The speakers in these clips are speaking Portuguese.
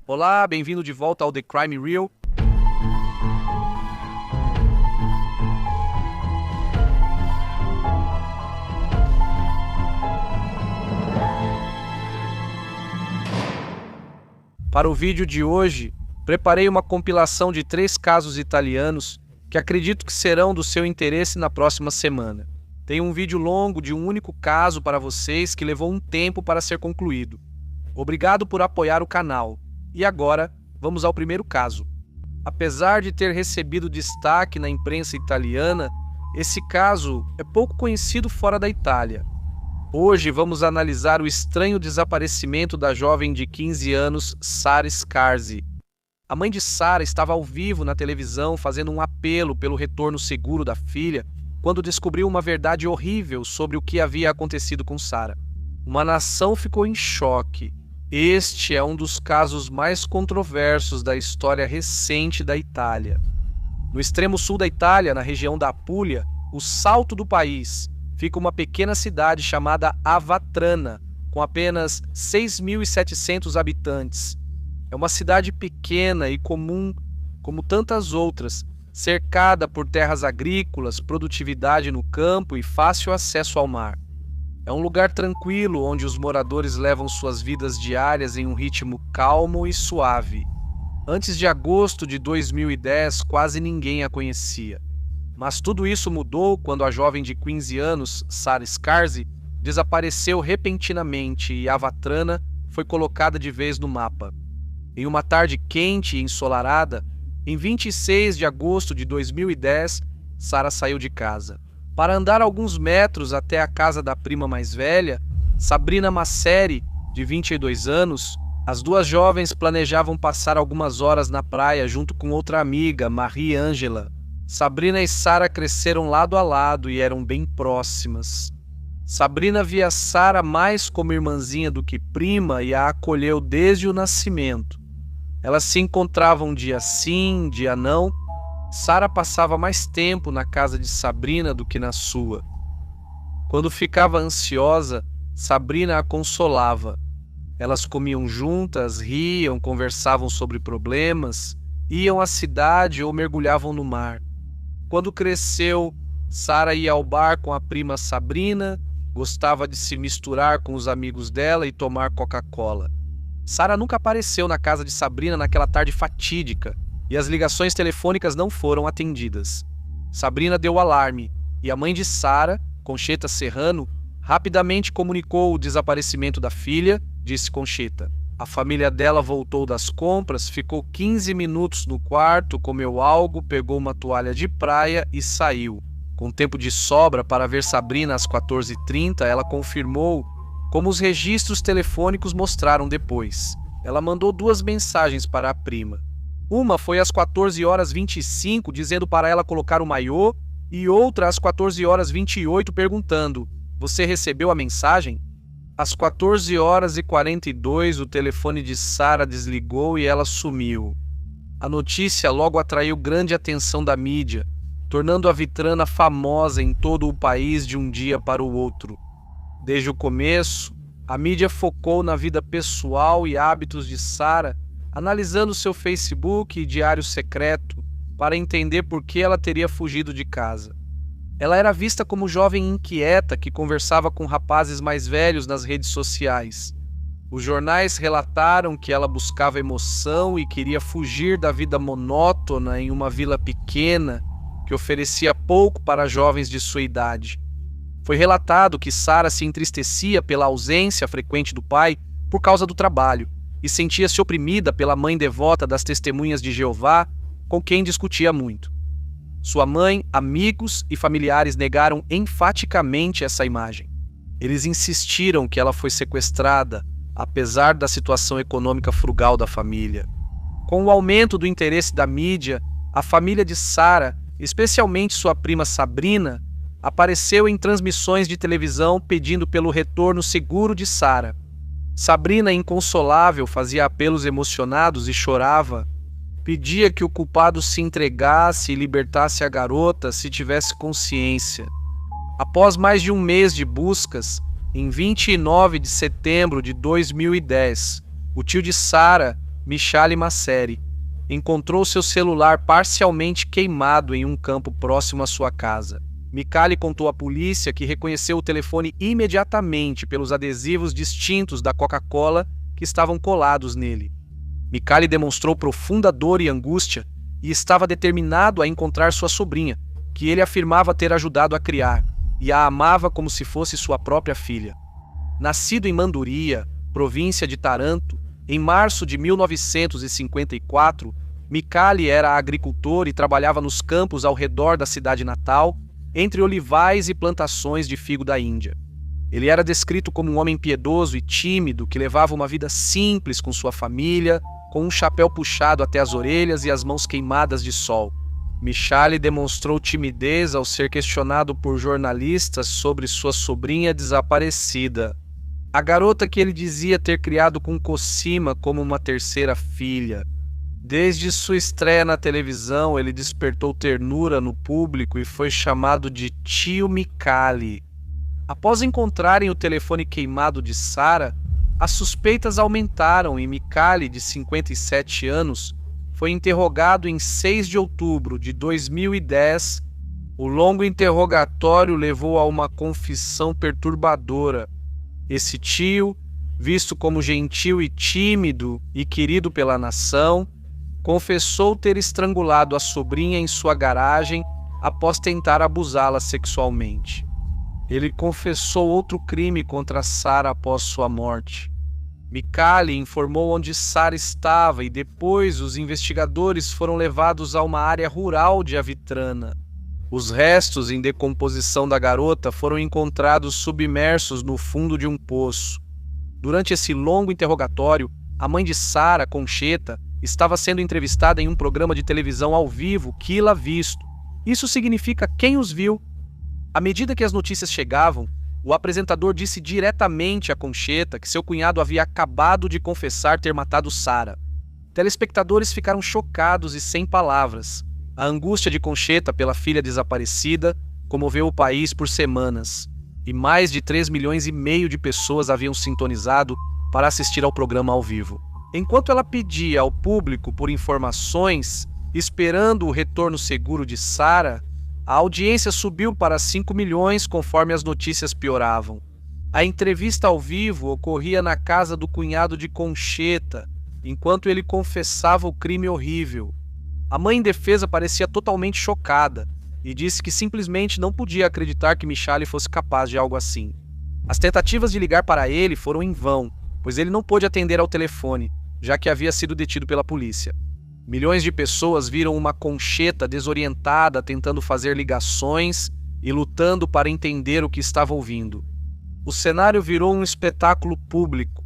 Olá, bem-vindo de volta ao The Crime Reel. Para o vídeo de hoje, preparei uma compilação de 3 casos italianos que acredito que serão do seu interesse na próxima semana. Tem um vídeo longo de um único caso para vocês que levou um tempo para ser concluído. Obrigado por apoiar o canal. E agora, vamos ao primeiro caso. Apesar de ter recebido destaque na imprensa italiana, esse caso é pouco conhecido fora da Itália. Hoje vamos analisar o estranho desaparecimento da jovem de 15 anos, Sara Scarsi. A mãe de Sara estava ao vivo na televisão fazendo um apelo pelo retorno seguro da filha quando descobriu uma verdade horrível sobre o que havia acontecido com Sara. Uma nação ficou em choque. Este é um dos casos mais controversos da história recente da Itália. No extremo sul da Itália, na região da Apulia, o salto do país, fica uma pequena cidade chamada Avatrana, com apenas 6.700 habitantes. É uma cidade pequena e comum, como tantas outras, cercada por terras agrícolas, produtividade no campo e fácil acesso ao mar. É um lugar tranquilo onde os moradores levam suas vidas diárias em um ritmo calmo e suave. Antes de agosto de 2010, quase ninguém a conhecia. Mas tudo isso mudou quando a jovem de 15 anos, Sara Scarsi, desapareceu repentinamente e Avatrana foi colocada de vez no mapa. Em uma tarde quente e ensolarada, em 26 de agosto de 2010, Sara saiu de casa. Para andar alguns metros até a casa da prima mais velha, Sabrina Masseri, de 22 anos, as duas jovens planejavam passar algumas horas na praia junto com outra amiga, Marie Angela. Sabrina e Sara cresceram lado a lado e eram bem próximas. Sabrina via Sara mais como irmãzinha do que prima e a acolheu desde o nascimento. Elas se encontravam dia sim, dia não. Sara passava mais tempo na casa de Sabrina do que na sua. Quando ficava ansiosa, Sabrina a consolava. Elas comiam juntas, riam, conversavam sobre problemas, iam à cidade ou mergulhavam no mar. Quando cresceu, Sara ia ao bar com a prima Sabrina, gostava de se misturar com os amigos dela e tomar Coca-Cola. Sara nunca apareceu na casa de Sabrina naquela tarde fatídica e as ligações telefônicas não foram atendidas. Sabrina deu alarme e a mãe de Sara, Concheta Serrano, rapidamente comunicou o desaparecimento da filha, disse Concheta. A família dela voltou das compras, ficou 15 minutos no quarto, comeu algo, pegou uma toalha de praia e saiu. Com tempo de sobra para ver Sabrina às 14h30, ela confirmou, como os registros telefônicos mostraram depois. Ela mandou 2 mensagens para a prima. Uma foi às 14h25, dizendo para ela colocar o maiô, e outra às 14h28, perguntando: "Você recebeu a mensagem?" Às 14h42, o telefone de Sara desligou e ela sumiu. A notícia logo atraiu grande atenção da mídia, tornando a Avatrana famosa em todo o país de um dia para o outro. Desde o começo, a mídia focou na vida pessoal e hábitos de Sara, analisando seu Facebook e diário secreto para entender por que ela teria fugido de casa. Ela era vista como jovem inquieta que conversava com rapazes mais velhos nas redes sociais. Os jornais relataram que ela buscava emoção e queria fugir da vida monótona em uma vila pequena que oferecia pouco para jovens de sua idade. Foi relatado que Sara se entristecia pela ausência frequente do pai por causa do trabalho e sentia-se oprimida pela mãe devota das Testemunhas de Jeová, com quem discutia muito. Sua mãe, amigos e familiares negaram enfaticamente essa imagem. Eles insistiram que ela foi sequestrada, apesar da situação econômica frugal da família. Com o aumento do interesse da mídia, a família de Sara, especialmente sua prima Sabrina, apareceu em transmissões de televisão pedindo pelo retorno seguro de Sara. Sabrina, inconsolável, fazia apelos emocionados e chorava. Pedia que o culpado se entregasse e libertasse a garota se tivesse consciência. Após mais de um mês de buscas, em 29 de setembro de 2010, o tio de Sara, Michali Masseri, encontrou seu celular parcialmente queimado em um campo próximo à sua casa. Michali contou à polícia que reconheceu o telefone imediatamente pelos adesivos distintos da Coca-Cola que estavam colados nele. Michali demonstrou profunda dor e angústia e estava determinado a encontrar sua sobrinha, que ele afirmava ter ajudado a criar, e a amava como se fosse sua própria filha. Nascido em Manduria, província de Taranto, em março de 1954, Michali era agricultor e trabalhava nos campos ao redor da cidade natal, entre olivais e plantações de figo da Índia. Ele era descrito como um homem piedoso e tímido que levava uma vida simples com sua família, com um chapéu puxado até as orelhas e as mãos queimadas de sol. Michali demonstrou timidez ao ser questionado por jornalistas sobre sua sobrinha desaparecida. A garota que ele dizia ter criado com Cosima como uma terceira filha. Desde sua estreia na televisão, ele despertou ternura no público e foi chamado de Tio Michali. Após encontrarem o telefone queimado de Sara, as suspeitas aumentaram e Michali, de 57 anos, foi interrogado em 6 de outubro de 2010. O longo interrogatório levou a uma confissão perturbadora. Esse tio, visto como gentil e tímido e querido pela nação, confessou ter estrangulado a sobrinha em sua garagem após tentar abusá-la sexualmente. Ele confessou outro crime contra Sara após sua morte. Michali informou onde Sara estava e depois os investigadores foram levados a uma área rural de Avitrana. Os restos em decomposição da garota foram encontrados submersos no fundo de um poço. Durante esse longo interrogatório, a mãe de Sara, Concheta, estava sendo entrevistada em um programa de televisão ao vivo, Quila Visto. Isso significa quem os viu. À medida que as notícias chegavam, o apresentador disse diretamente a Concheta que seu cunhado havia acabado de confessar ter matado Sara. Telespectadores ficaram chocados e sem palavras. A angústia de Concheta pela filha desaparecida comoveu o país por semanas, e mais de 3,5 milhões de pessoas haviam sintonizado para assistir ao programa ao vivo. Enquanto ela pedia ao público por informações, esperando o retorno seguro de Sara, a audiência subiu para 5 milhões conforme as notícias pioravam. A entrevista ao vivo ocorria na casa do cunhado de Concheta, enquanto ele confessava o crime horrível. A mãe em defesa parecia totalmente chocada e disse que simplesmente não podia acreditar que Michali fosse capaz de algo assim. As tentativas de ligar para ele foram em vão, pois ele não pôde atender ao telefone, já que havia sido detido pela polícia. Milhões de pessoas viram uma Concheta desorientada tentando fazer ligações e lutando para entender o que estava ouvindo. O cenário virou um espetáculo público.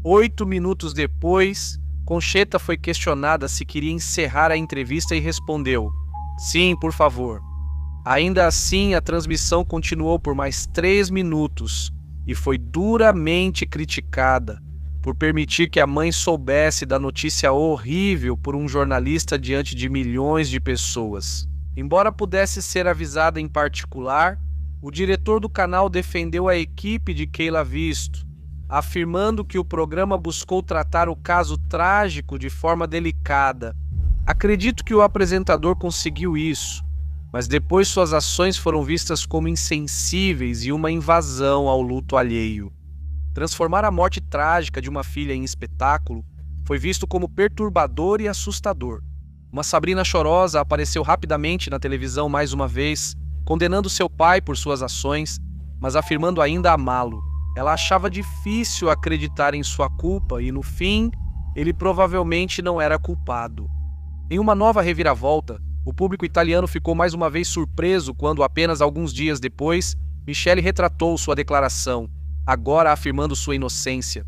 8 minutos depois, Concheta foi questionada se queria encerrar a entrevista e respondeu: "Sim, por favor." Ainda assim, a transmissão continuou por mais 3 minutos e foi duramente criticada por permitir que a mãe soubesse da notícia horrível por um jornalista diante de milhões de pessoas. Embora pudesse ser avisada em particular, o diretor do canal defendeu a equipe de Quila Visto, afirmando que o programa buscou tratar o caso trágico de forma delicada. Acredito que o apresentador conseguiu isso, mas depois suas ações foram vistas como insensíveis e uma invasão ao luto alheio. Transformar a morte trágica de uma filha em espetáculo foi visto como perturbador e assustador. Uma Sabrina chorosa apareceu rapidamente na televisão mais uma vez, condenando seu pai por suas ações, mas afirmando ainda amá-lo. Ela achava difícil acreditar em sua culpa e, no fim, ele provavelmente não era culpado. Em uma nova reviravolta, o público italiano ficou mais uma vez surpreso quando, apenas alguns dias depois, Michele retratou sua declaração, agora afirmando sua inocência.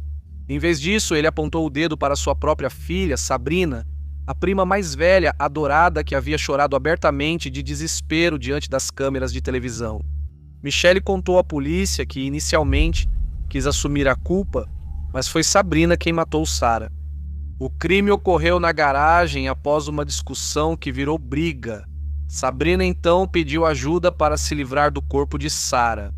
Em vez disso, ele apontou o dedo para sua própria filha, Sabrina, a prima mais velha, adorada, que havia chorado abertamente de desespero diante das câmeras de televisão. Michele contou à polícia que, inicialmente, quis assumir a culpa, mas foi Sabrina quem matou Sara. O crime ocorreu na garagem após uma discussão que virou briga. Sabrina então pediu ajuda para se livrar do corpo de Sara.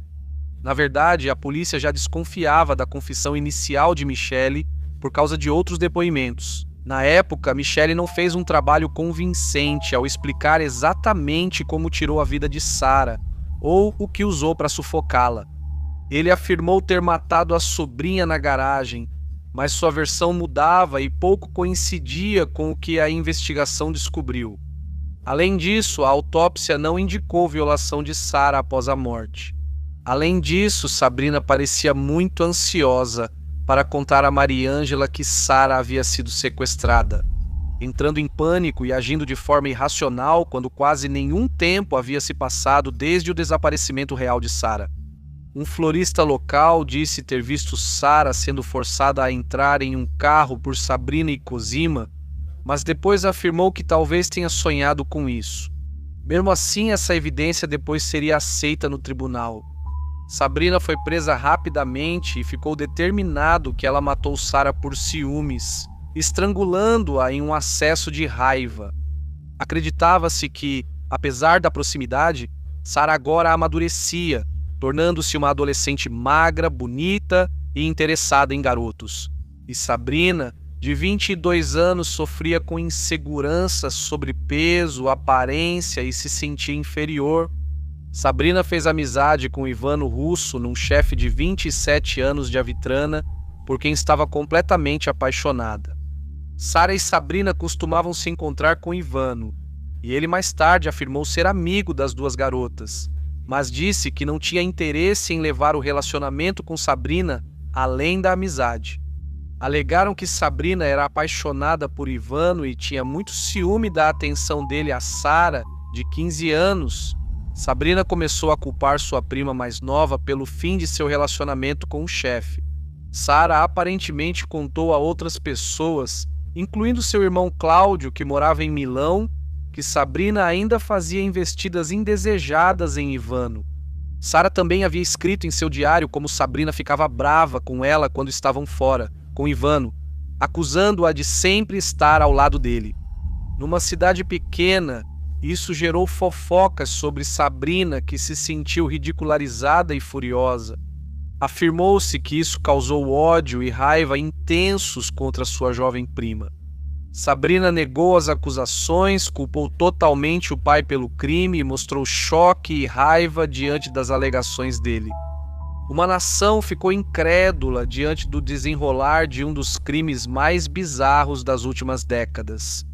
Na verdade, a polícia já desconfiava da confissão inicial de Michele por causa de outros depoimentos. Na época, Michele não fez um trabalho convincente ao explicar exatamente como tirou a vida de Sara ou o que usou para sufocá-la. Ele afirmou ter matado a sobrinha na garagem, mas sua versão mudava e pouco coincidia com o que a investigação descobriu. Além disso, a autópsia não indicou violação de Sara após a morte. Além disso, Sabrina parecia muito ansiosa para contar a Mariângela que Sara havia sido sequestrada, entrando em pânico e agindo de forma irracional quando quase nenhum tempo havia se passado desde o desaparecimento real de Sara. Um florista local disse ter visto Sara sendo forçada a entrar em um carro por Sabrina e Cosima, mas depois afirmou que talvez tenha sonhado com isso. Mesmo assim, essa evidência depois seria aceita no tribunal. Sabrina foi presa rapidamente e ficou determinado que ela matou Sara por ciúmes, estrangulando-a em um acesso de raiva. Acreditava-se que, apesar da proximidade, Sara agora amadurecia, tornando-se uma adolescente magra, bonita e interessada em garotos. E Sabrina, de 22 anos, sofria com inseguranças sobre peso, aparência e se sentia inferior. Sabrina fez amizade com Ivano Russo, um chefe de 27 anos de Avitrana, por quem estava completamente apaixonada. Sara e Sabrina costumavam se encontrar com Ivano, e ele mais tarde afirmou ser amigo das duas garotas, mas disse que não tinha interesse em levar o relacionamento com Sabrina além da amizade. Alegaram que Sabrina era apaixonada por Ivano e tinha muito ciúme da atenção dele a Sara, de 15 anos. Sabrina começou a culpar sua prima mais nova pelo fim de seu relacionamento com o chefe. Sara aparentemente contou a outras pessoas, incluindo seu irmão Cláudio, que morava em Milão, que Sabrina ainda fazia investidas indesejadas em Ivano. Sara também havia escrito em seu diário como Sabrina ficava brava com ela quando estavam fora, com Ivano, acusando-a de sempre estar ao lado dele. Numa cidade pequena, isso gerou fofocas sobre Sabrina, que se sentiu ridicularizada e furiosa. Afirmou-se que isso causou ódio e raiva intensos contra sua jovem prima. Sabrina negou as acusações, culpou totalmente o pai pelo crime e mostrou choque e raiva diante das alegações dele. Uma nação ficou incrédula diante do desenrolar de um dos crimes mais bizarros das últimas décadas.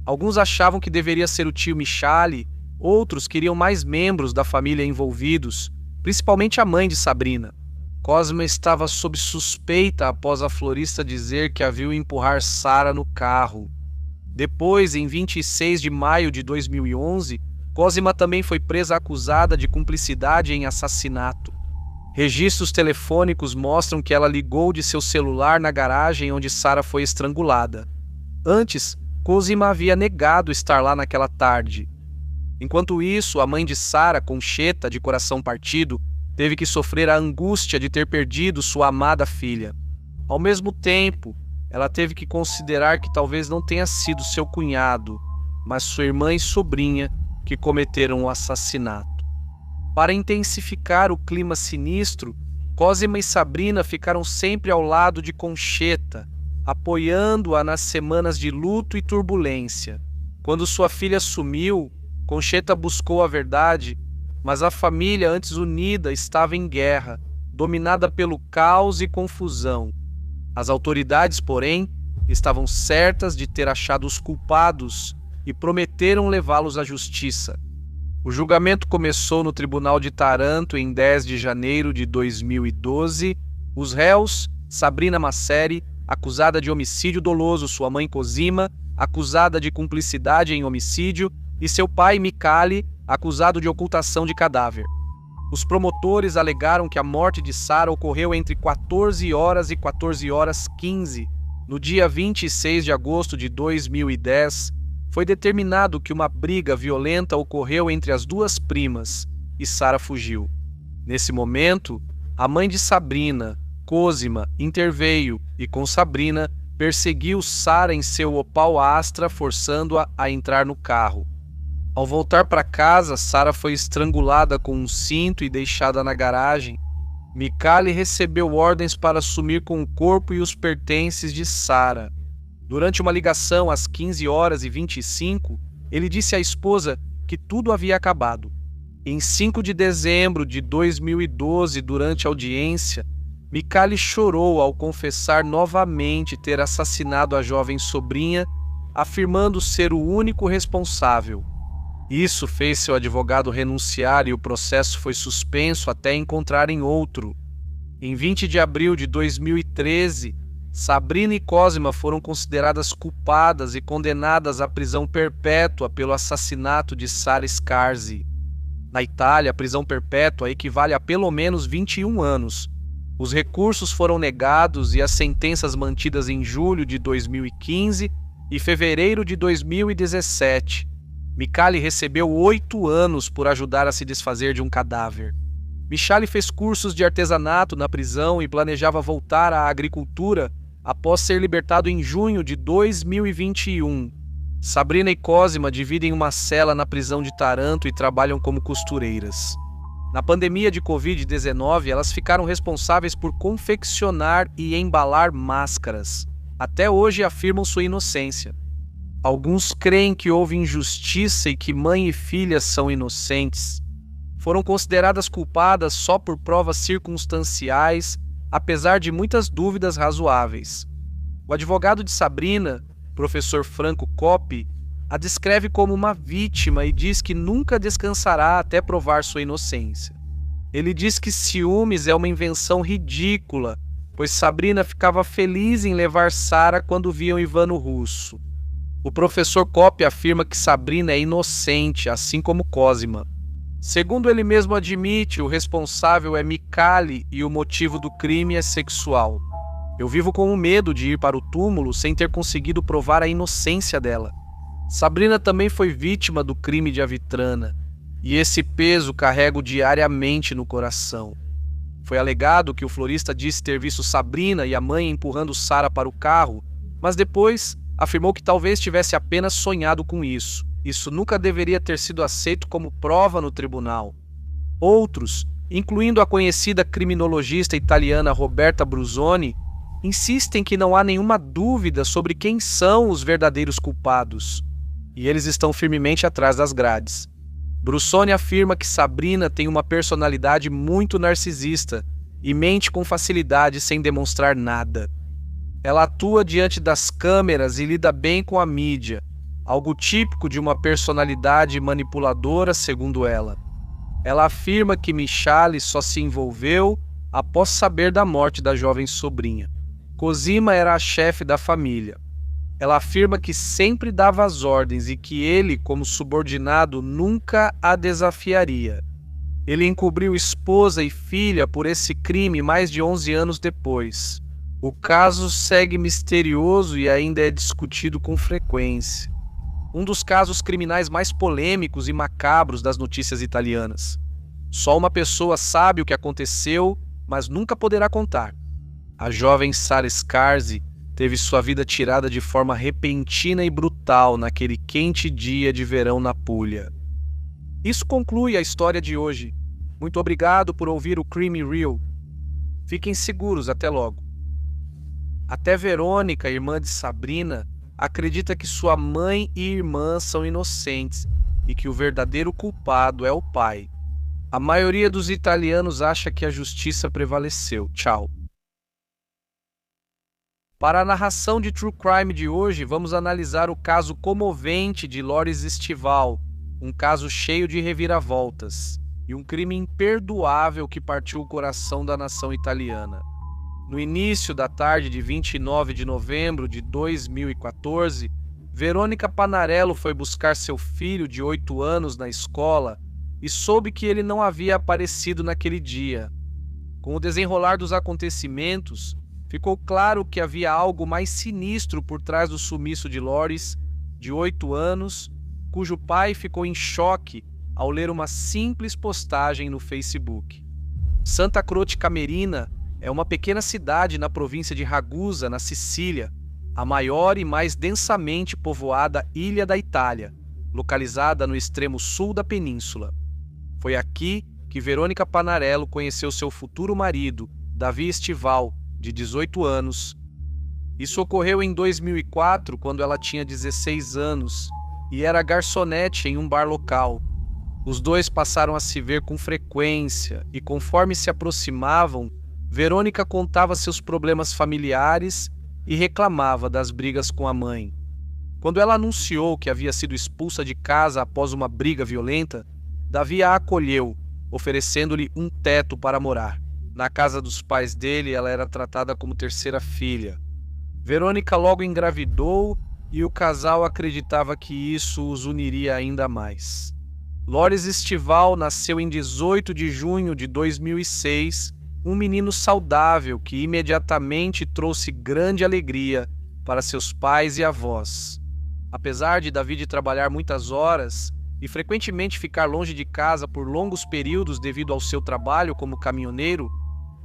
Alguns achavam que deveria ser o tio Michale, outros queriam mais membros da família envolvidos, principalmente a mãe de Sabrina. Cosima estava sob suspeita após a florista dizer que a viu empurrar Sara no carro. Depois, em 26 de maio de 2011, Cosima também foi presa acusada de cumplicidade em assassinato. Registros telefônicos mostram que ela ligou de seu celular na garagem onde Sara foi estrangulada. Antes, Cosima havia negado estar lá naquela tarde. Enquanto isso, a mãe de Sara, Concheta, de coração partido, teve que sofrer a angústia de ter perdido sua amada filha. Ao mesmo tempo, ela teve que considerar que talvez não tenha sido seu cunhado, mas sua irmã e sobrinha que cometeram o assassinato. Para intensificar o clima sinistro, Cosima e Sabrina ficaram sempre ao lado de Concheta, apoiando-a nas semanas de luto e turbulência. Quando sua filha sumiu, Concheta buscou a verdade, mas a família, antes unida, estava em guerra, dominada pelo caos e confusão. As autoridades, porém, estavam certas de ter achado os culpados e prometeram levá-los à justiça. O julgamento começou no Tribunal de Taranto em 10 de janeiro de 2012. Os réus, Sabrina Masseri, acusada de homicídio doloso, sua mãe Cosima, acusada de cumplicidade em homicídio, e seu pai Michale, acusado de ocultação de cadáver. Os promotores alegaram que a morte de Sara ocorreu entre 14 horas e 14 horas 15. No dia 26 de agosto de 2010, foi determinado que uma briga violenta ocorreu entre as duas primas e Sara fugiu. Nesse momento, a mãe de Sabrina, Cosima, interveio e, com Sabrina, perseguiu Sara em seu Opel Astra, forçando-a a entrar no carro. Ao voltar para casa, Sara foi estrangulada com um cinto e deixada na garagem. Michale recebeu ordens para sumir com o corpo e os pertences de Sara. Durante uma ligação às 15h25, ele disse à esposa que tudo havia acabado. Em 5 de dezembro de 2012, durante a audiência, Micali chorou ao confessar novamente ter assassinado a jovem sobrinha, afirmando ser o único responsável. Isso fez seu advogado renunciar e o processo foi suspenso até encontrarem outro. Em 20 de abril de 2013, Sabrina e Cosima foram consideradas culpadas e condenadas à prisão perpétua pelo assassinato de Sara Scarzi. Na Itália, a prisão perpétua equivale a pelo menos 21 anos. Os recursos foram negados e as sentenças mantidas em julho de 2015 e fevereiro de 2017. Micali recebeu 8 anos por ajudar a se desfazer de um cadáver. Micali fez cursos de artesanato na prisão e planejava voltar à agricultura após ser libertado em junho de 2021. Sabrina e Cosima dividem uma cela na prisão de Taranto e trabalham como costureiras. Na pandemia de Covid-19, elas ficaram responsáveis por confeccionar e embalar máscaras. Até hoje afirmam sua inocência. Alguns creem que houve injustiça e que mãe e filha são inocentes. Foram consideradas culpadas só por provas circunstanciais, apesar de muitas dúvidas razoáveis. O advogado de Sabrina, professor Franco Coppi, a descreve como uma vítima e diz que nunca descansará até provar sua inocência. Ele diz que ciúmes é uma invenção ridícula, pois Sabrina ficava feliz em levar Sara quando viam Ivano Russo. O professor Coppi afirma que Sabrina é inocente, assim como Cosima. Segundo ele mesmo admite, o responsável é Micali e o motivo do crime é sexual. Eu vivo com o medo de ir para o túmulo sem ter conseguido provar a inocência dela. Sabrina também foi vítima do crime de Avitrana, e esse peso carrego diariamente no coração. Foi alegado que o florista disse ter visto Sabrina e a mãe empurrando Sara para o carro, mas depois afirmou que talvez tivesse apenas sonhado com isso. Isso nunca deveria ter sido aceito como prova no tribunal. Outros, incluindo a conhecida criminologista italiana Roberta Brusoni, insistem que não há nenhuma dúvida sobre quem são os verdadeiros culpados, e eles estão firmemente atrás das grades. Brusoni afirma que Sabrina tem uma personalidade muito narcisista e mente com facilidade sem demonstrar nada. Ela atua diante das câmeras e lida bem com a mídia, algo típico de uma personalidade manipuladora, segundo ela. Ela afirma que Micali só se envolveu após saber da morte da jovem sobrinha. Cosima era a chefe da família. Ela afirma que sempre dava as ordens e que ele, como subordinado, nunca a desafiaria. Ele encobriu esposa e filha por esse crime mais de 11 anos depois. O caso segue misterioso e ainda é discutido com frequência. Um dos casos criminais mais polêmicos e macabros das notícias italianas. Só uma pessoa sabe o que aconteceu, mas nunca poderá contar. A jovem Sara Scarzi teve sua vida tirada de forma repentina e brutal naquele quente dia de verão na Puglia. Isso conclui a história de hoje. Muito obrigado por ouvir o Crime Real. Fiquem seguros, até logo. Até Verônica, irmã de Sabrina, acredita que sua mãe e irmã são inocentes e que o verdadeiro culpado é o pai. A maioria dos italianos acha que a justiça prevaleceu. Tchau. Para a narração de True Crime de hoje, vamos analisar o caso comovente de Loris Estival, um caso cheio de reviravoltas e um crime imperdoável que partiu o coração da nação italiana. No início da tarde de 29 de novembro de 2014, Verônica Panarello foi buscar seu filho de 8 anos na escola e soube que ele não havia aparecido naquele dia. Com o desenrolar dos acontecimentos, ficou claro que havia algo mais sinistro por trás do sumiço de Loris, de 8 anos, cujo pai ficou em choque ao ler uma simples postagem no Facebook. Santa Croce Camerina é uma pequena cidade na província de Ragusa, na Sicília, a maior e mais densamente povoada ilha da Itália, localizada no extremo sul da península. Foi aqui que Verônica Panarello conheceu seu futuro marido, Davi Estival, de 18 anos. Isso ocorreu em 2004, quando ela tinha 16 anos e era garçonete em um bar local. Os dois passaram a se ver com frequência e, conforme se aproximavam, Verônica contava seus problemas familiares e reclamava das brigas com a mãe. Quando ela anunciou que havia sido expulsa de casa após uma briga violenta, Davi a acolheu, oferecendo-lhe um teto para morar. Na casa dos pais dele, ela era tratada como terceira filha. Verônica logo engravidou e o casal acreditava que isso os uniria ainda mais. Loris Estival nasceu em 18 de junho de 2006, um menino saudável que imediatamente trouxe grande alegria para seus pais e avós. Apesar de David trabalhar muitas horas e frequentemente ficar longe de casa por longos períodos devido ao seu trabalho como caminhoneiro,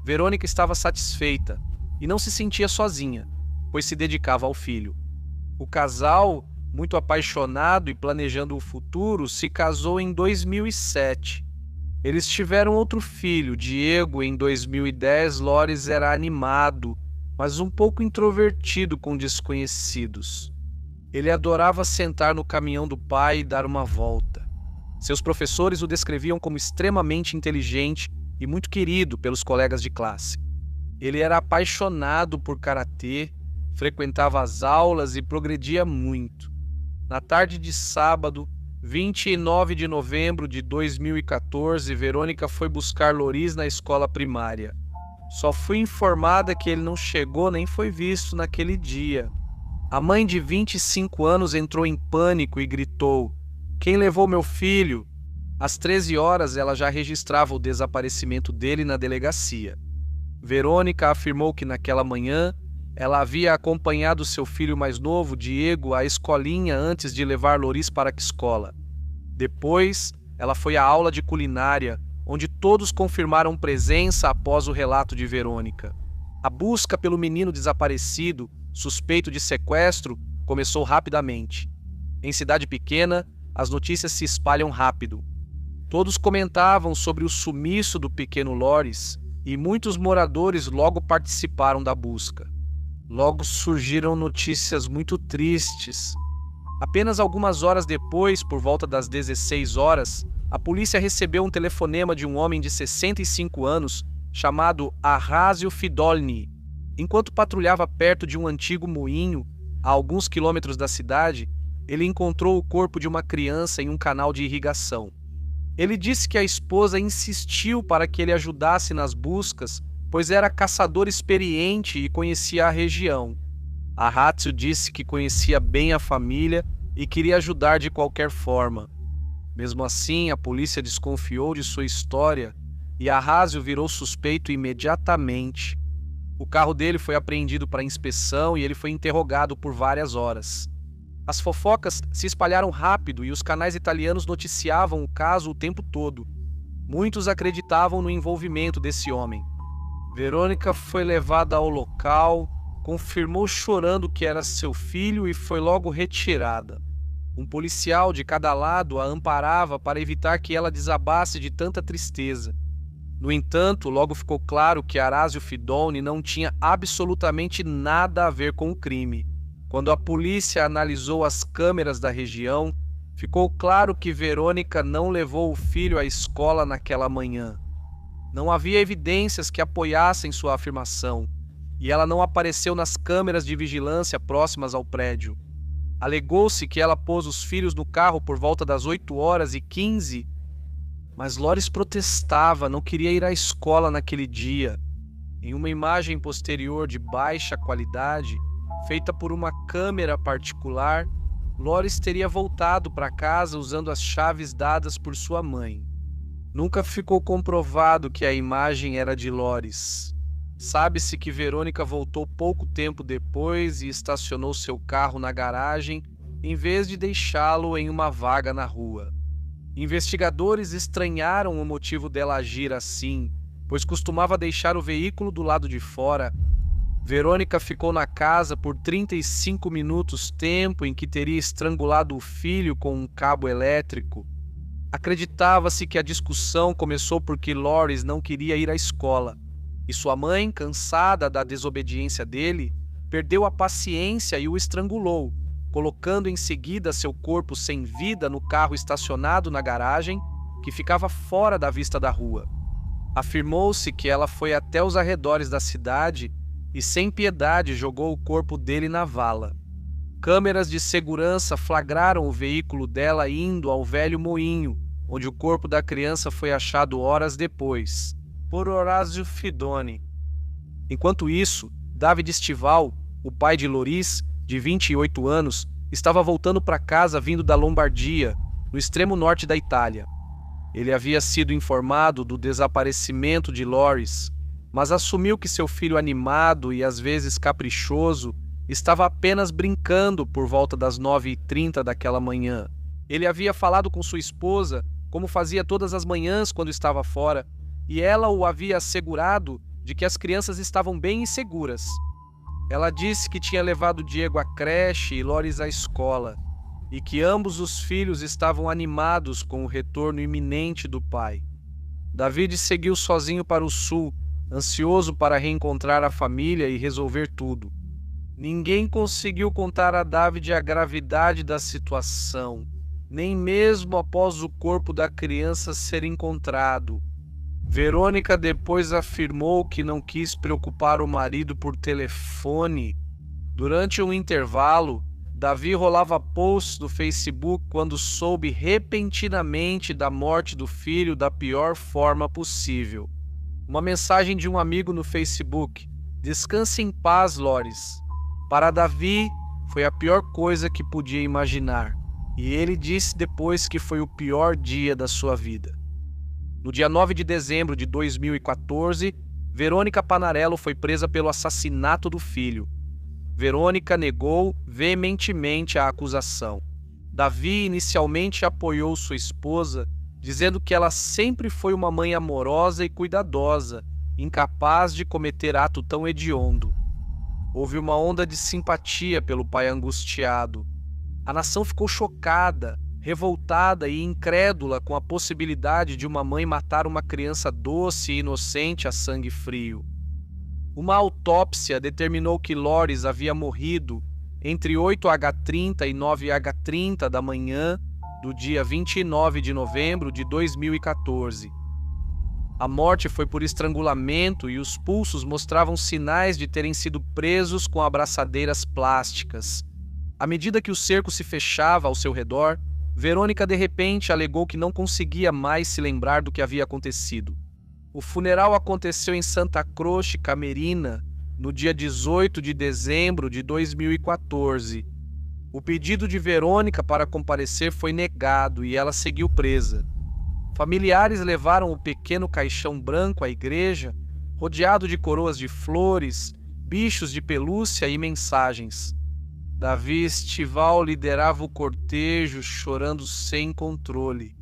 Verônica estava satisfeita e não se sentia sozinha, pois se dedicava ao filho. O casal, muito apaixonado e planejando o futuro, se casou em 2007. Eles tiveram outro filho, Diego, em 2010. Loris era animado, mas um pouco introvertido com desconhecidos. Ele adorava sentar no caminhão do pai e dar uma volta. Seus professores o descreviam como extremamente inteligente e muito querido pelos colegas de classe. Ele era apaixonado por karatê, frequentava as aulas e progredia muito. Na tarde de sábado, 29 de novembro de 2014, Verônica foi buscar Loris na escola primária. Só fui informada que ele não chegou nem foi visto naquele dia. A mãe de 25 anos entrou em pânico e gritou: "Quem levou meu filho?" Às 13 horas, ela já registrava o desaparecimento dele na delegacia. Verônica afirmou que naquela manhã ela havia acompanhado seu filho mais novo, Diego, à escolinha antes de levar Loris para a escola. Depois, ela foi à aula de culinária, onde todos confirmaram presença após o relato de Verônica. A busca pelo menino desaparecido, suspeito de sequestro, começou rapidamente. Em cidade pequena, as notícias se espalham rápido. Todos comentavam sobre o sumiço do pequeno Loris e muitos moradores logo participaram da busca. Logo surgiram notícias muito tristes. Apenas algumas horas depois, por volta das 16 horas, a polícia recebeu um telefonema de um homem de 65 anos chamado Arrázio Fidolni. Enquanto patrulhava perto de um antigo moinho, a alguns quilômetros da cidade, ele encontrou o corpo de uma criança em um canal de irrigação. Ele disse que a esposa insistiu para que ele ajudasse nas buscas, pois era caçador experiente e conhecia a região. Arrázio disse que conhecia bem a família e queria ajudar de qualquer forma. Mesmo assim, a polícia desconfiou de sua história e Arrázio virou suspeito imediatamente. O carro dele foi apreendido para inspeção e ele foi interrogado por várias horas. As fofocas se espalharam rápido e os canais italianos noticiavam o caso o tempo todo. Muitos acreditavam no envolvimento desse homem. Verônica foi levada ao local, confirmou chorando que era seu filho e foi logo retirada. Um policial de cada lado a amparava para evitar que ela desabasse de tanta tristeza. No entanto, logo ficou claro que Arrázio Fidolni não tinha absolutamente nada a ver com o crime. Quando a polícia analisou as câmeras da região, ficou claro que Verônica não levou o filho à escola naquela manhã. Não havia evidências que apoiassem sua afirmação, e ela não apareceu nas câmeras de vigilância próximas ao prédio. Alegou-se que ela pôs os filhos no carro por volta das 8h15, mas Loris protestava, não queria ir à escola naquele dia. Em uma imagem posterior de baixa qualidade, feita por uma câmera particular, Loris teria voltado para casa usando as chaves dadas por sua mãe. Nunca ficou comprovado que a imagem era de Loris. Sabe-se que Verônica voltou pouco tempo depois e estacionou seu carro na garagem, em vez de deixá-lo em uma vaga na rua. Investigadores estranharam o motivo dela agir assim, pois costumava deixar o veículo do lado de fora. Verônica ficou na casa por 35 minutos, tempo em que teria estrangulado o filho com um cabo elétrico. Acreditava-se que a discussão começou porque Loris não queria ir à escola, e sua mãe, cansada da desobediência dele, perdeu a paciência e o estrangulou, colocando em seguida seu corpo sem vida no carro estacionado na garagem, que ficava fora da vista da rua. Afirmou-se que ela foi até os arredores da cidade e, sem piedade, jogou o corpo dele na vala. Câmeras de segurança flagraram o veículo dela indo ao velho moinho, onde o corpo da criança foi achado horas depois, por Horácio Fidoni. Enquanto isso, David Estival, o pai de Loris, de 28 anos, estava voltando para casa vindo da Lombardia, no extremo norte da Itália. Ele havia sido informado do desaparecimento de Loris, mas assumiu que seu filho animado e às vezes caprichoso estava apenas brincando por volta das 9h30 daquela manhã. Ele havia falado com sua esposa, como fazia todas as manhãs quando estava fora, e ela o havia assegurado de que as crianças estavam bem e seguras. Ela disse que tinha levado Diego à creche e Loris à escola, e que ambos os filhos estavam animados com o retorno iminente do pai. David seguiu sozinho para o sul, ansioso para reencontrar a família e resolver tudo. Ninguém conseguiu contar a David a gravidade da situação, nem mesmo após o corpo da criança ser encontrado. Verônica depois afirmou que não quis preocupar o marido por telefone. Durante um intervalo, Davi rolava posts no Facebook quando soube repentinamente da morte do filho da pior forma possível. Uma mensagem de um amigo no Facebook: "Descanse em paz, Loris." Para Davi, foi a pior coisa que podia imaginar, e ele disse depois que foi o pior dia da sua vida. No dia 9 de dezembro de 2014, Verônica Panarello foi presa pelo assassinato do filho. Verônica negou veementemente a acusação. Davi inicialmente apoiou sua esposa, dizendo que ela sempre foi uma mãe amorosa e cuidadosa, incapaz de cometer ato tão hediondo. Houve uma onda de simpatia pelo pai angustiado. A nação ficou chocada, revoltada e incrédula com a possibilidade de uma mãe matar uma criança doce e inocente a sangue frio. Uma autópsia determinou que Loris havia morrido entre 8h30 e 9h30 da manhã do dia 29 de novembro de 2014. A morte foi por estrangulamento e os pulsos mostravam sinais de terem sido presos com abraçadeiras plásticas. À medida que o cerco se fechava ao seu redor, Verônica de repente alegou que não conseguia mais se lembrar do que havia acontecido. O funeral aconteceu em Santa Croce Camerina, no dia 18 de dezembro de 2014. O pedido de Verônica para comparecer foi negado e ela seguiu presa. Familiares levaram o pequeno caixão branco à igreja, rodeado de coroas de flores, bichos de pelúcia e mensagens. Davi Estival liderava o cortejo, chorando sem controle.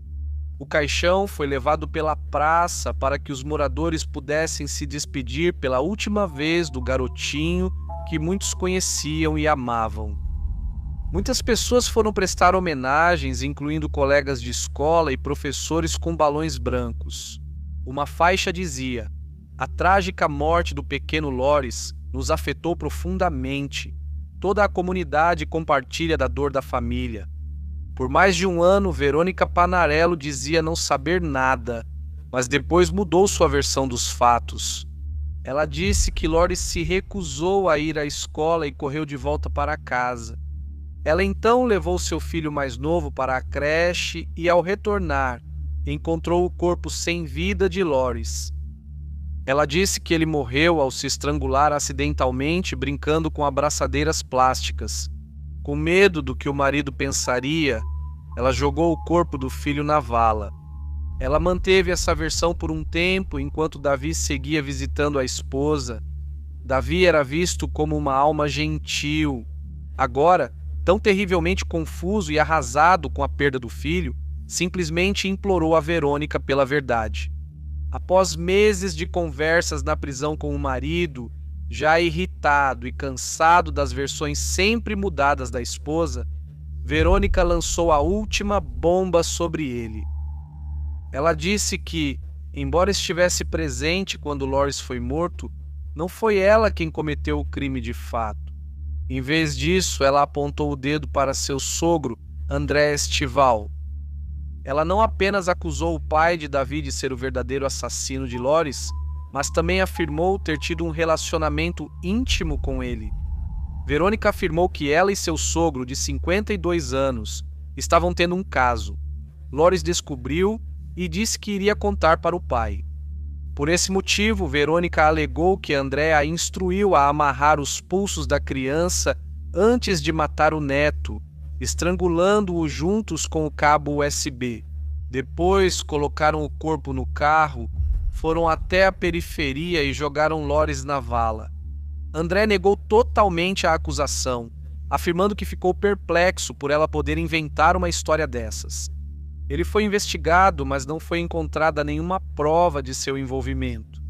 O caixão foi levado pela praça para que os moradores pudessem se despedir pela última vez do garotinho que muitos conheciam e amavam. Muitas pessoas foram prestar homenagens, incluindo colegas de escola e professores com balões brancos. Uma faixa dizia: "A trágica morte do pequeno Loris nos afetou profundamente. Toda a comunidade compartilha da dor da família." Por mais de um ano, Verônica Panarello dizia não saber nada, mas depois mudou sua versão dos fatos. Ela disse que Loris se recusou a ir à escola e correu de volta para casa. Ela então levou seu filho mais novo para a creche e, ao retornar, encontrou o corpo sem vida de Loris. Ela disse que ele morreu ao se estrangular acidentalmente brincando com abraçadeiras plásticas. Com medo do que o marido pensaria, ela jogou o corpo do filho na vala. Ela manteve essa versão por um tempo enquanto Davi seguia visitando a esposa. Davi era visto como uma alma gentil. Agora, tão terrivelmente confuso e arrasado com a perda do filho, simplesmente implorou a Verônica pela verdade. Após meses de conversas na prisão com o marido, já irritado e cansado das versões sempre mudadas da esposa, Verônica lançou a última bomba sobre ele. Ela disse que, embora estivesse presente quando Loris foi morto, não foi ela quem cometeu o crime de fato. Em vez disso, ela apontou o dedo para seu sogro, André Estival. Ela não apenas acusou o pai de Davi de ser o verdadeiro assassino de Loris, mas também afirmou ter tido um relacionamento íntimo com ele. Verônica afirmou que ela e seu sogro, de 52 anos, estavam tendo um caso. Loris descobriu e disse que iria contar para o pai. Por esse motivo, Verônica alegou que André a instruiu a amarrar os pulsos da criança antes de matar o neto, estrangulando-o juntos com o cabo USB. Depois, colocaram o corpo no carro, foram até a periferia e jogaram Loris na vala. André negou totalmente a acusação, afirmando que ficou perplexo por ela poder inventar uma história dessas. Ele foi investigado, mas não foi encontrada nenhuma prova de seu envolvimento.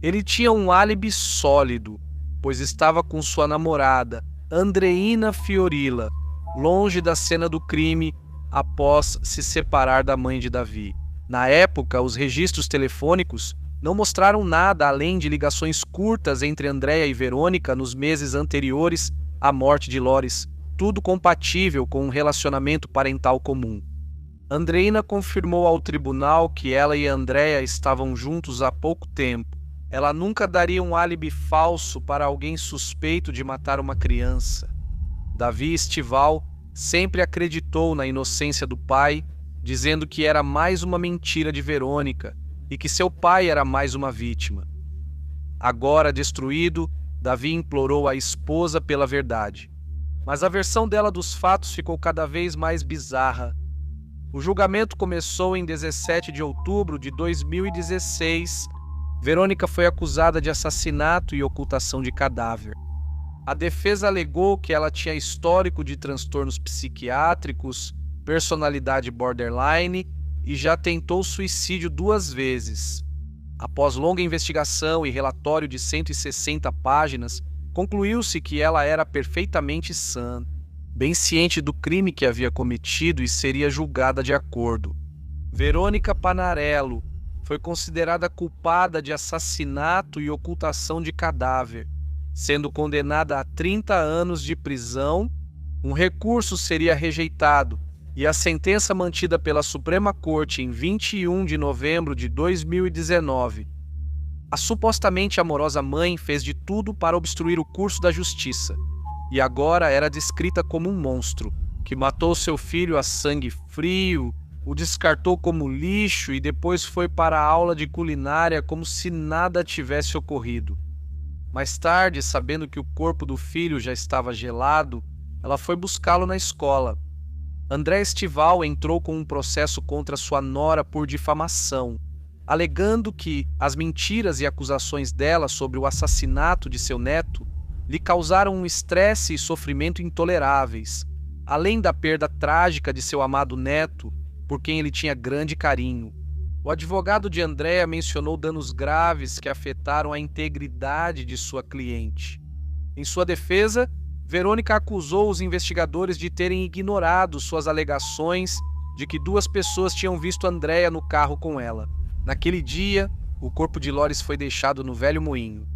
Ele tinha um álibi sólido, pois estava com sua namorada, Andreina Fiorilla, longe da cena do crime após se separar da mãe de Davi. Na época, os registros telefônicos não mostraram nada além de ligações curtas entre Andréa e Verônica nos meses anteriores à morte de Loris, tudo compatível com um relacionamento parental comum. Andreina confirmou ao tribunal que ela e Andréa estavam juntos há pouco tempo. Ela nunca daria um álibi falso para alguém suspeito de matar uma criança. Davi Estival sempre acreditou na inocência do pai, dizendo que era mais uma mentira de Verônica e que seu pai era mais uma vítima. Agora destruído, Davi implorou à esposa pela verdade. Mas a versão dela dos fatos ficou cada vez mais bizarra. O julgamento começou em 17 de outubro de 2016. Verônica foi acusada de assassinato e ocultação de cadáver. A defesa alegou que ela tinha histórico de transtornos psiquiátricos, personalidade borderline e já tentou suicídio 2 vezes. Após longa investigação e relatório de 160 páginas, concluiu-se que ela era perfeitamente sã, bem ciente do crime que havia cometido e seria julgada de acordo. Verônica Panarello foi considerada culpada de assassinato e ocultação de cadáver, sendo condenada a 30 anos de prisão. Um recurso seria rejeitado e a sentença mantida pela Suprema Corte em 21 de novembro de 2019. A supostamente amorosa mãe fez de tudo para obstruir o curso da justiça, e agora era descrita como um monstro, que matou seu filho a sangue frio, o descartou como lixo e depois foi para a aula de culinária como se nada tivesse ocorrido. Mais tarde, sabendo que o corpo do filho já estava gelado, ela foi buscá-lo na escola. André Estival entrou com um processo contra sua nora por difamação, alegando que as mentiras e acusações dela sobre o assassinato de seu neto lhe causaram um estresse e sofrimento intoleráveis, além da perda trágica de seu amado neto, por quem ele tinha grande carinho. O advogado de Andréa mencionou danos graves que afetaram a integridade de sua cliente. Em sua defesa, Verônica acusou os investigadores de terem ignorado suas alegações de que 2 pessoas tinham visto Andréa no carro com ela. Naquele dia, o corpo de Loris foi deixado no velho moinho.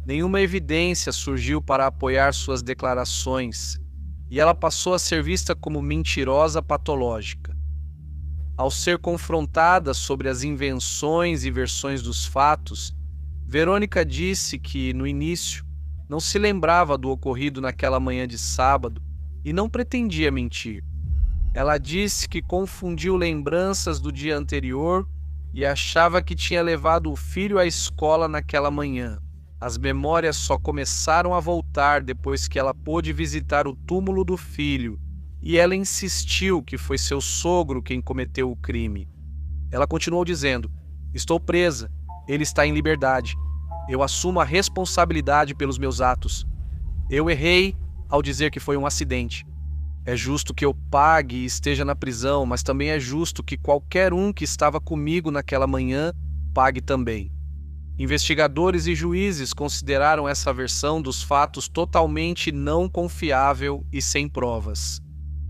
Nenhuma evidência surgiu para apoiar suas declarações, e ela passou a ser vista como mentirosa patológica. Ao ser confrontada sobre as invenções e versões dos fatos, Verônica disse que, no início, não se lembrava do ocorrido naquela manhã de sábado e não pretendia mentir. Ela disse que confundiu lembranças do dia anterior e achava que tinha levado o filho à escola naquela manhã. As memórias só começaram a voltar depois que ela pôde visitar o túmulo do filho, e ela insistiu que foi seu sogro quem cometeu o crime. Ela continuou dizendo: "Estou presa, ele está em liberdade. Eu assumo a responsabilidade pelos meus atos. Eu errei ao dizer que foi um acidente. É justo que eu pague e esteja na prisão, mas também é justo que qualquer um que estava comigo naquela manhã pague também." Investigadores e juízes consideraram essa versão dos fatos totalmente não confiável e sem provas.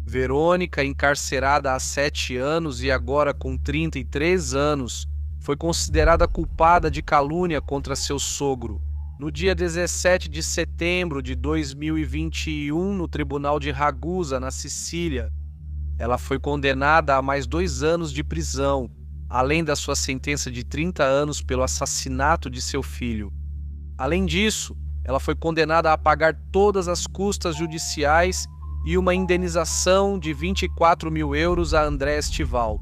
Verônica, encarcerada há 7 anos e agora com 33 anos, foi considerada culpada de calúnia contra seu sogro, No dia 17 de setembro de 2021, no Tribunal de Ragusa, na Sicília, ela foi condenada a mais 2 anos de prisão, além da sua sentença de 30 anos pelo assassinato de seu filho. Além disso, ela foi condenada a pagar todas as custas judiciais e uma indenização de 24 mil euros a André Estival.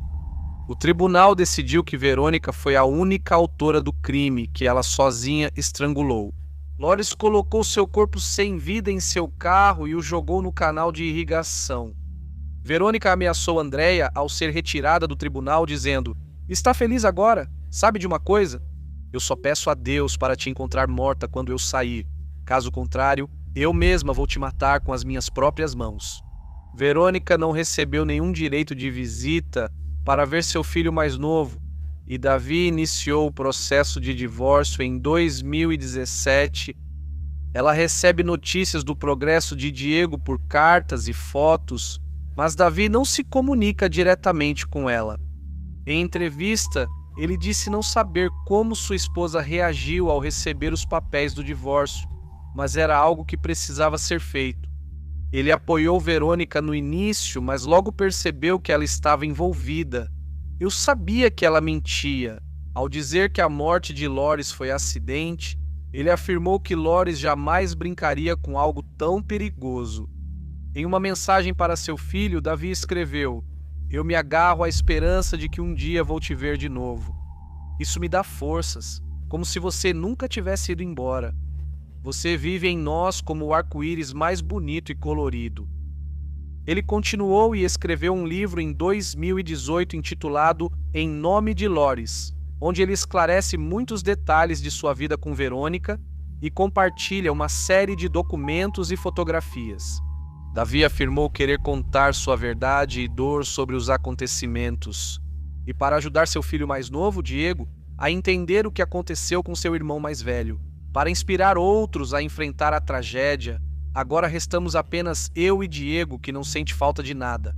O tribunal decidiu que Verônica foi a única autora do crime, que ela sozinha estrangulou. Loris colocou seu corpo sem vida em seu carro e o jogou no canal de irrigação. Verônica ameaçou Andréia ao ser retirada do tribunal, dizendo: "Está feliz agora? Sabe de uma coisa? Eu só peço a Deus para te encontrar morta quando eu sair. Caso contrário, eu mesma vou te matar com as minhas próprias mãos." Verônica não recebeu nenhum direito de visita para ver seu filho mais novo, e Davi iniciou o processo de divórcio em 2017. Ela recebe notícias do progresso de Diego por cartas e fotos, mas Davi não se comunica diretamente com ela. Em entrevista, ele disse não saber como sua esposa reagiu ao receber os papéis do divórcio, mas era algo que precisava ser feito. Ele apoiou Verônica no início, mas logo percebeu que ela estava envolvida. "Eu sabia que ela mentia." Ao dizer que a morte de Loris foi acidente, ele afirmou que Loris jamais brincaria com algo tão perigoso. Em uma mensagem para seu filho, Davi escreveu: "Eu me agarro à esperança de que um dia vou te ver de novo. Isso me dá forças, como se você nunca tivesse ido embora. Você vive em nós como o arco-íris mais bonito e colorido." Ele continuou e escreveu um livro em 2018 intitulado Em Nome de Loris, onde ele esclarece muitos detalhes de sua vida com Verônica e compartilha uma série de documentos e fotografias. Davi afirmou querer contar sua verdade e dor sobre os acontecimentos, e para ajudar seu filho mais novo, Diego, a entender o que aconteceu com seu irmão mais velho. Para inspirar outros a enfrentar a tragédia, agora restamos apenas eu e Diego, que não sente falta de nada.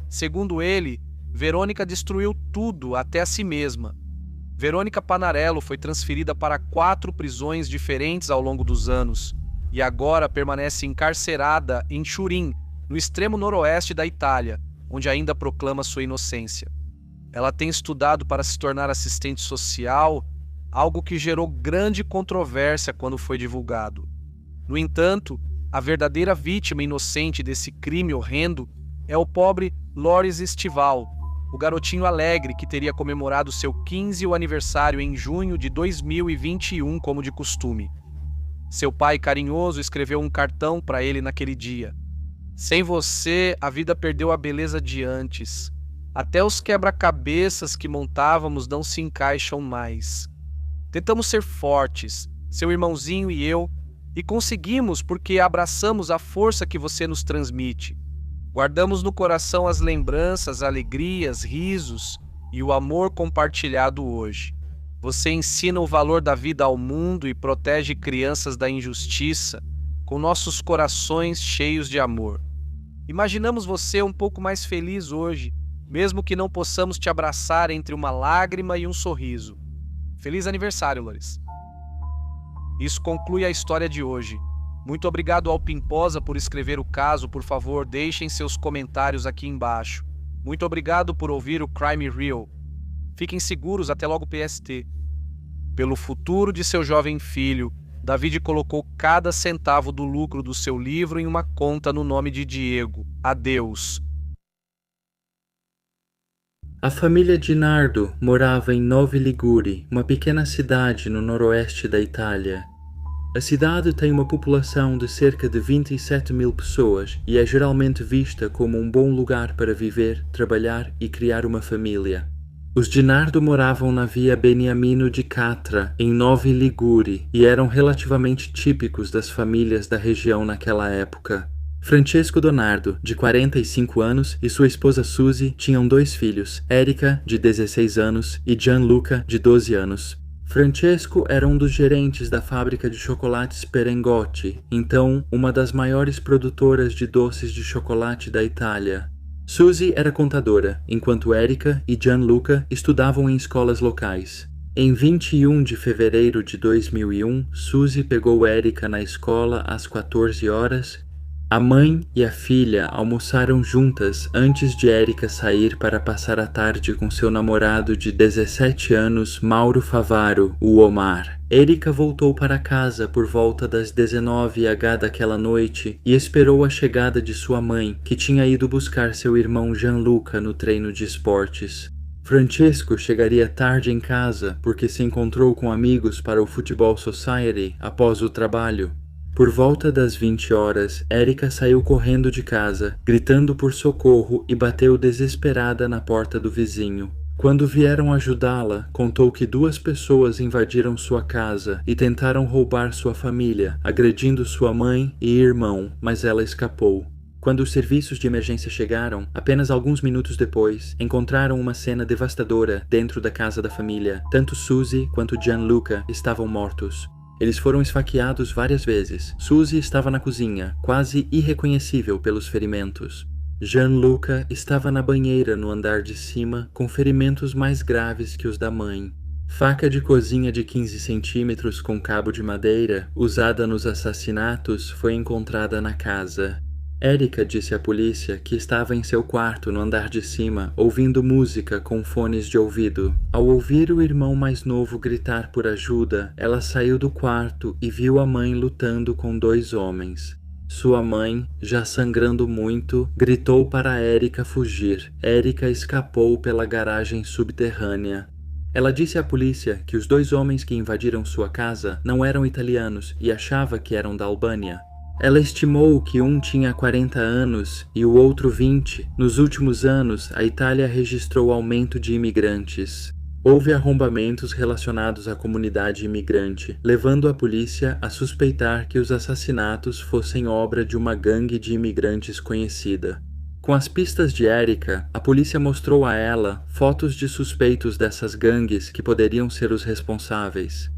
Segundo ele, Verônica destruiu tudo, até a si mesma. Verônica Panarello foi transferida para 4 prisões diferentes ao longo dos anos e agora permanece encarcerada em Turim, no extremo noroeste da Itália, onde ainda proclama sua inocência. Ela tem estudado para se tornar assistente social, algo que gerou grande controvérsia quando foi divulgado. No entanto, a verdadeira vítima inocente desse crime horrendo é o pobre Loris Estival, o garotinho alegre que teria comemorado seu 15º aniversário em junho de 2021 como de costume. Seu pai carinhoso escreveu um cartão para ele naquele dia: "Sem você, a vida perdeu a beleza de antes. Até os quebra-cabeças que montávamos não se encaixam mais. Tentamos ser fortes, seu irmãozinho e eu, e conseguimos porque abraçamos a força que você nos transmite. Guardamos no coração as lembranças, alegrias, risos e o amor compartilhado hoje. Você ensina o valor da vida ao mundo e protege crianças da injustiça, com nossos corações cheios de amor. Imaginamos você um pouco mais feliz hoje, mesmo que não possamos te abraçar entre uma lágrima e um sorriso. Feliz aniversário, Loris." Isso conclui a história de hoje. Muito obrigado ao Pimposa por escrever o caso. Por favor, deixem seus comentários aqui embaixo. Muito obrigado por ouvir o Crime Real. Fiquem seguros, até logo, PST. Pelo futuro de seu jovem filho, David colocou cada centavo do lucro do seu livro em uma conta no nome de Diego. Adeus. A família Di Nardo morava em Novi Ligure, uma pequena cidade no noroeste da Itália. A cidade tem uma população de cerca de 27 mil pessoas e é geralmente vista como um bom lugar para viver, trabalhar e criar uma família. Os Di Nardo moravam na via Beniamino di Catra, em Novi Ligure, e eram relativamente típicos das famílias da região naquela época. Francesco Donardo, de 45 anos, e sua esposa Suzy tinham 2 filhos, Erika, de 16 anos, e Gianluca, de 12 anos. Francesco era um dos gerentes da fábrica de chocolates Perengotti, então uma das maiores produtoras de doces de chocolate da Itália. Suzy era contadora, enquanto Erika e Gianluca estudavam em escolas locais. Em 21 de fevereiro de 2001, Suzy pegou Erica na escola às 14 horas. A mãe e a filha almoçaram juntas antes de Erica sair para passar a tarde com seu namorado de 17 anos, Mauro Favaro, o Omar. Erica voltou para casa por volta das 19h daquela noite e esperou a chegada de sua mãe, que tinha ido buscar seu irmão Gianluca no treino de esportes. Francesco chegaria tarde em casa porque se encontrou com amigos para o Football Society após o trabalho. Por volta das 20 horas, Erica saiu correndo de casa, gritando por socorro e bateu desesperada na porta do vizinho. Quando vieram ajudá-la, contou que 2 pessoas invadiram sua casa e tentaram roubar sua família, agredindo sua mãe e irmão, mas ela escapou. Quando os serviços de emergência chegaram, apenas alguns minutos depois, encontraram uma cena devastadora dentro da casa da família. Tanto Suzy quanto Gianluca estavam mortos. Eles foram esfaqueados várias vezes. Suzy estava na cozinha, quase irreconhecível pelos ferimentos. Gianluca estava na banheira no andar de cima, com ferimentos mais graves que os da mãe. Faca de cozinha de 15 centímetros com cabo de madeira, usada nos assassinatos, foi encontrada na casa. Erica disse à polícia que estava em seu quarto no andar de cima, ouvindo música com fones de ouvido. Ao ouvir o irmão mais novo gritar por ajuda, ela saiu do quarto e viu a mãe lutando com 2 homens. Sua mãe, já sangrando muito, gritou para Erica fugir. Erica escapou pela garagem subterrânea. Ela disse à polícia que os 2 homens que invadiram sua casa não eram italianos e achava que eram da Albânia. Ela estimou que um tinha 40 anos e o outro 20. Nos últimos anos, a Itália registrou aumento de imigrantes. Houve arrombamentos relacionados à comunidade imigrante, levando a polícia a suspeitar que os assassinatos fossem obra de uma gangue de imigrantes conhecida. Com as pistas de Erica, a polícia mostrou a ela fotos de suspeitos dessas gangues que poderiam ser os responsáveis.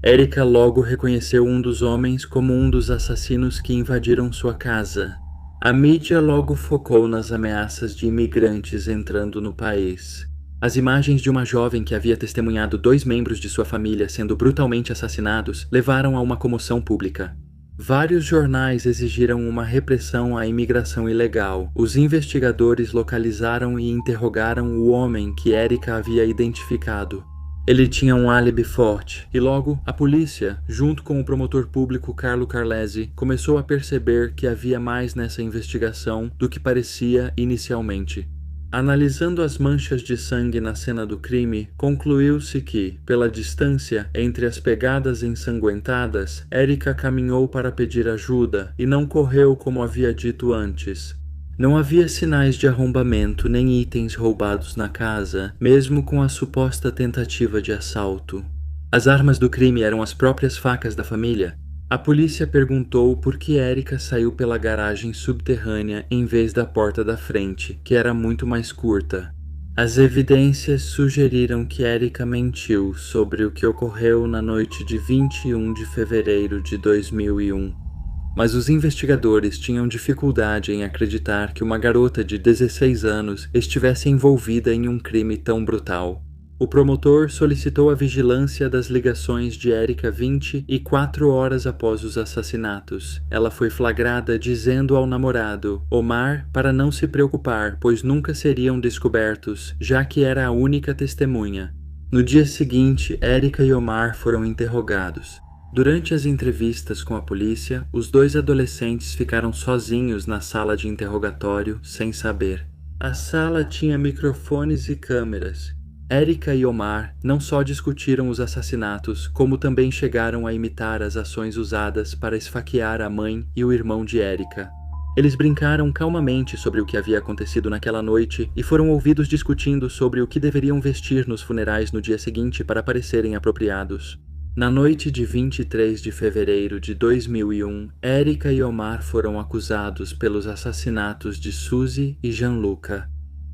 Erica logo reconheceu um dos homens como um dos assassinos que invadiram sua casa. A mídia logo focou nas ameaças de imigrantes entrando no país. As imagens de uma jovem que havia testemunhado 2 membros de sua família sendo brutalmente assassinados levaram a uma comoção pública. Vários jornais exigiram uma repressão à imigração ilegal. Os investigadores localizaram e interrogaram o homem que Erica havia identificado. Ele tinha um álibi forte, e logo a polícia, junto com o promotor público Carlo Carlesi, começou a perceber que havia mais nessa investigação do que parecia inicialmente. Analisando as manchas de sangue na cena do crime, concluiu-se que, pela distância entre as pegadas ensanguentadas, Erica caminhou para pedir ajuda e não correu como havia dito antes. Não havia sinais de arrombamento nem itens roubados na casa, mesmo com a suposta tentativa de assalto. As armas do crime eram as próprias facas da família. A polícia perguntou por que Erica saiu pela garagem subterrânea em vez da porta da frente, que era muito mais curta. As evidências sugeriram que Erica mentiu sobre o que ocorreu na noite de 21 de fevereiro de 2001. Mas os investigadores tinham dificuldade em acreditar que uma garota de 16 anos estivesse envolvida em um crime tão brutal. O promotor solicitou a vigilância das ligações de Erica 24 horas após os assassinatos. Ela foi flagrada dizendo ao namorado, Omar, para não se preocupar, pois nunca seriam descobertos, já que era a única testemunha. No dia seguinte, Erica e Omar foram interrogados. Durante as entrevistas com a polícia, os 2 adolescentes ficaram sozinhos na sala de interrogatório, sem saber. A sala tinha microfones e câmeras. Erica e Omar não só discutiram os assassinatos, como também chegaram a imitar as ações usadas para esfaquear a mãe e o irmão de Erica. Eles brincaram calmamente sobre o que havia acontecido naquela noite e foram ouvidos discutindo sobre o que deveriam vestir nos funerais no dia seguinte para parecerem apropriados. Na noite de 23 de fevereiro de 2001, Erica e Omar foram acusados pelos assassinatos de Suzy e Gianluca.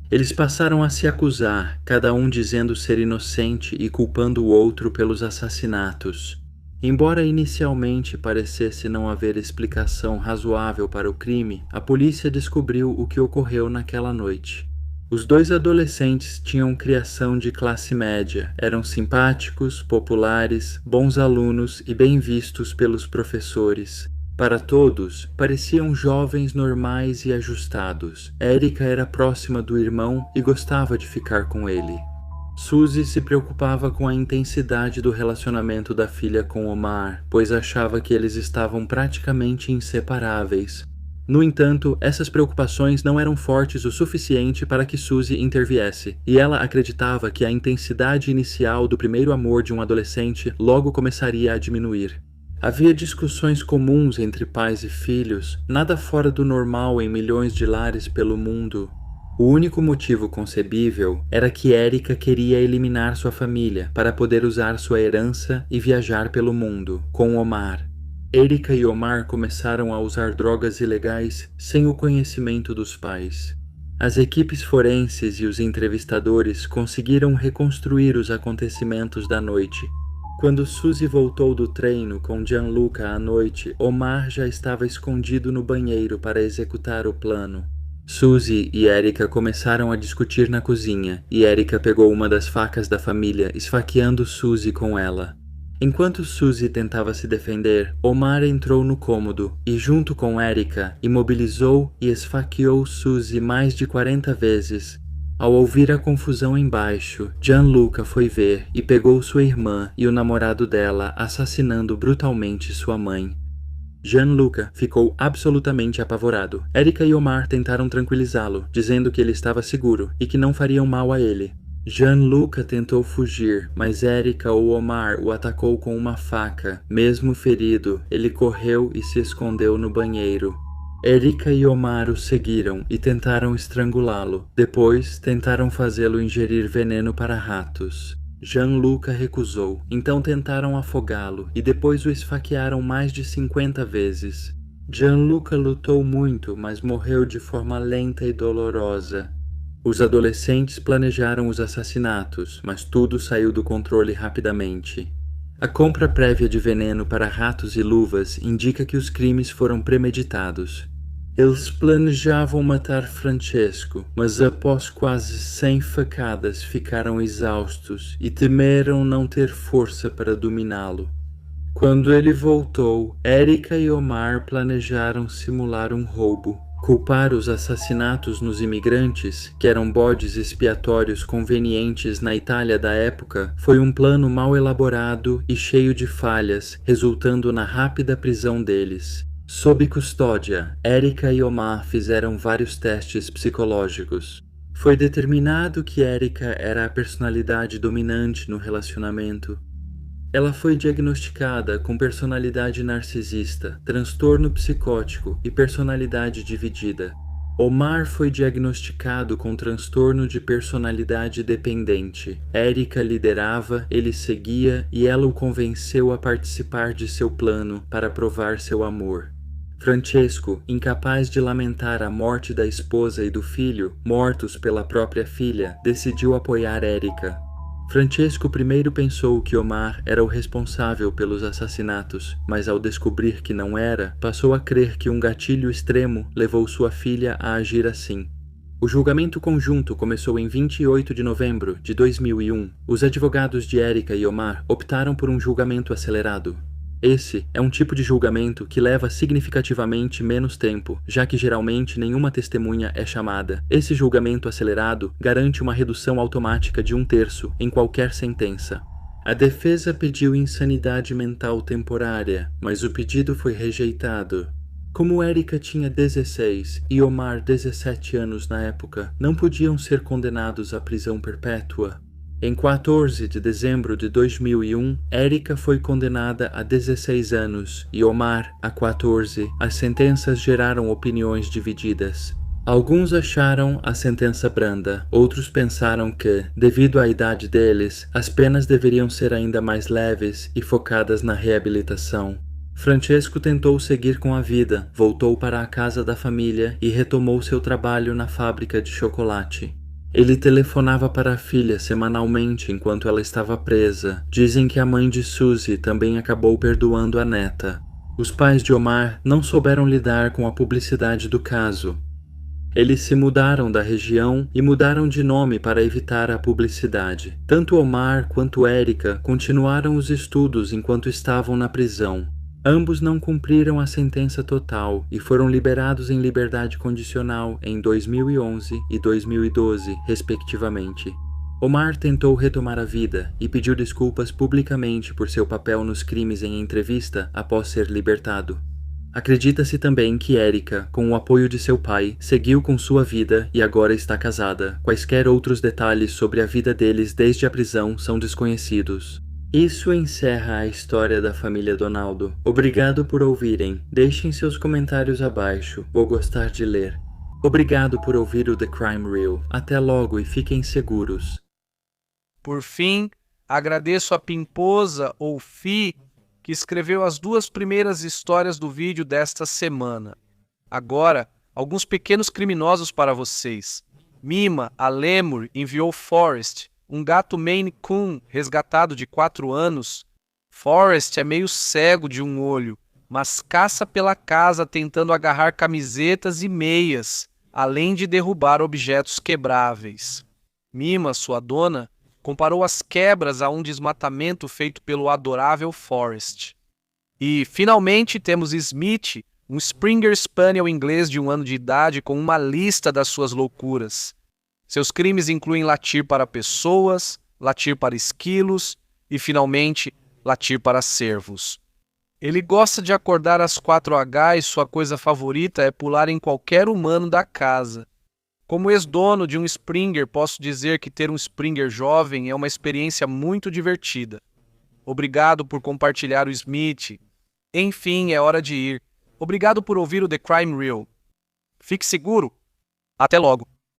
Eles passaram a se acusar, cada um dizendo ser inocente e culpando o outro pelos assassinatos. Embora inicialmente parecesse não haver explicação razoável para o crime, a polícia descobriu o que ocorreu naquela noite. Os dois adolescentes tinham criação de classe média, eram simpáticos, populares, bons alunos e bem vistos pelos professores. Para todos, pareciam jovens normais e ajustados. Erica era próxima do irmão e gostava de ficar com ele. Suzy se preocupava com a intensidade do relacionamento da filha com Omar, pois achava que eles estavam praticamente inseparáveis. No entanto, essas preocupações não eram fortes o suficiente para que Suzy interviesse, e ela acreditava que a intensidade inicial do primeiro amor de um adolescente logo começaria a diminuir. Havia discussões comuns entre pais e filhos, nada fora do normal em milhões de lares pelo mundo. O único motivo concebível era que Erica queria eliminar sua família para poder usar sua herança e viajar pelo mundo, com Omar. Erica e Omar começaram a usar drogas ilegais sem o conhecimento dos pais. As equipes forenses e os entrevistadores conseguiram reconstruir os acontecimentos da noite. Quando Suzy voltou do treino com Gianluca à noite, Omar já estava escondido no banheiro para executar o plano. Suzy e Erica começaram a discutir na cozinha, e Erica pegou uma das facas da família, esfaqueando Suzy com ela. Enquanto Suzy tentava se defender, Omar entrou no cômodo e, junto com Erica, imobilizou e esfaqueou Suzy mais de 40 vezes. Ao ouvir a confusão embaixo, Gianluca foi ver e pegou sua irmã e o namorado dela, assassinando brutalmente sua mãe. Gianluca ficou absolutamente apavorado. Erica e Omar tentaram tranquilizá-lo, dizendo que ele estava seguro e que não fariam mal a ele. Gianluca tentou fugir, mas Erica ou Omar o atacou com uma faca. Mesmo ferido, ele correu e se escondeu no banheiro. Erica e Omar o seguiram e tentaram estrangulá-lo. Depois, tentaram fazê-lo ingerir veneno para ratos. Gianluca recusou, então tentaram afogá-lo e depois o esfaquearam mais de 50 vezes. Gianluca lutou muito, mas morreu de forma lenta e dolorosa. Os adolescentes planejaram os assassinatos, mas tudo saiu do controle rapidamente. A compra prévia de veneno para ratos e luvas indica que os crimes foram premeditados. Eles planejavam matar Francesco, mas após quase 100 facadas ficaram exaustos e temeram não ter força para dominá-lo. Quando ele voltou, Erica e Omar planejaram simular um roubo. Culpar os assassinatos nos imigrantes, que eram bodes expiatórios convenientes na Itália da época, foi um plano mal elaborado e cheio de falhas, resultando na rápida prisão deles. Sob custódia, Erica e Omar fizeram vários testes psicológicos. Foi determinado que Erica era a personalidade dominante no relacionamento. Ela foi diagnosticada com personalidade narcisista, transtorno psicótico e personalidade dividida. Omar foi diagnosticado com transtorno de personalidade dependente. Erica liderava, ele seguia e ela o convenceu a participar de seu plano para provar seu amor. Francesco, incapaz de lamentar a morte da esposa e do filho, mortos pela própria filha, decidiu apoiar Erica. Francesco primeiro pensou que Omar era o responsável pelos assassinatos, mas ao descobrir que não era, passou a crer que um gatilho extremo levou sua filha a agir assim. O julgamento conjunto começou em 28 de novembro de 2001. Os advogados de Erica e Omar optaram por um julgamento acelerado. Esse é um tipo de julgamento que leva significativamente menos tempo, já que geralmente nenhuma testemunha é chamada. Esse julgamento acelerado garante uma redução automática de 1/3 em qualquer sentença. A defesa pediu insanidade mental temporária, mas o pedido foi rejeitado. Como Erica tinha 16 e Omar 17 anos na época, não podiam ser condenados à prisão perpétua. Em 14 de dezembro de 2001, Erica foi condenada a 16 anos e Omar a 14. As sentenças geraram opiniões divididas. Alguns acharam a sentença branda, outros pensaram que, devido à idade deles, as penas deveriam ser ainda mais leves e focadas na reabilitação. Francesco tentou seguir com a vida, voltou para a casa da família e retomou seu trabalho na fábrica de chocolate. Ele telefonava para a filha semanalmente enquanto ela estava presa. Dizem que a mãe de Suzy também acabou perdoando a neta. Os pais de Omar não souberam lidar com a publicidade do caso. Eles se mudaram da região e mudaram de nome para evitar a publicidade. Tanto Omar quanto Erica continuaram os estudos enquanto estavam na prisão. Ambos não cumpriram a sentença total e foram liberados em liberdade condicional em 2011 e 2012, respectivamente. Omar tentou retomar a vida e pediu desculpas publicamente por seu papel nos crimes em entrevista após ser libertado. Acredita-se também que Erica, com o apoio de seu pai, seguiu com sua vida e agora está casada. Quaisquer outros detalhes sobre a vida deles desde a prisão são desconhecidos. Isso encerra a história da família Donaldo. Obrigado por ouvirem. Deixem seus comentários abaixo. Vou gostar de ler. Obrigado por ouvir o The Crime Reel. Até logo e fiquem seguros. Por fim, agradeço a Pimposa ou Fi, que escreveu as 2 primeiras histórias do vídeo desta semana. Agora, alguns pequenos criminosos para vocês. Mima, a Lemur, enviou Forrest, um gato Maine Coon resgatado de 4 anos. Forrest é meio cego de um olho, mas caça pela casa tentando agarrar camisetas e meias, além de derrubar objetos quebráveis. Mima, sua dona, comparou as quebras a um desmatamento feito pelo adorável Forrest. E, finalmente, temos Smith, um Springer Spaniel inglês de 1 ano de idade com uma lista das suas loucuras. Seus crimes incluem latir para pessoas, latir para esquilos e, finalmente, latir para cervos. Ele gosta de acordar às 4h e sua coisa favorita é pular em qualquer humano da casa. Como ex-dono de um Springer, posso dizer que ter um Springer jovem é uma experiência muito divertida. Obrigado por compartilhar o Smith. Enfim, é hora de ir. Obrigado por ouvir o The Crime Reel. Fique seguro. Até logo.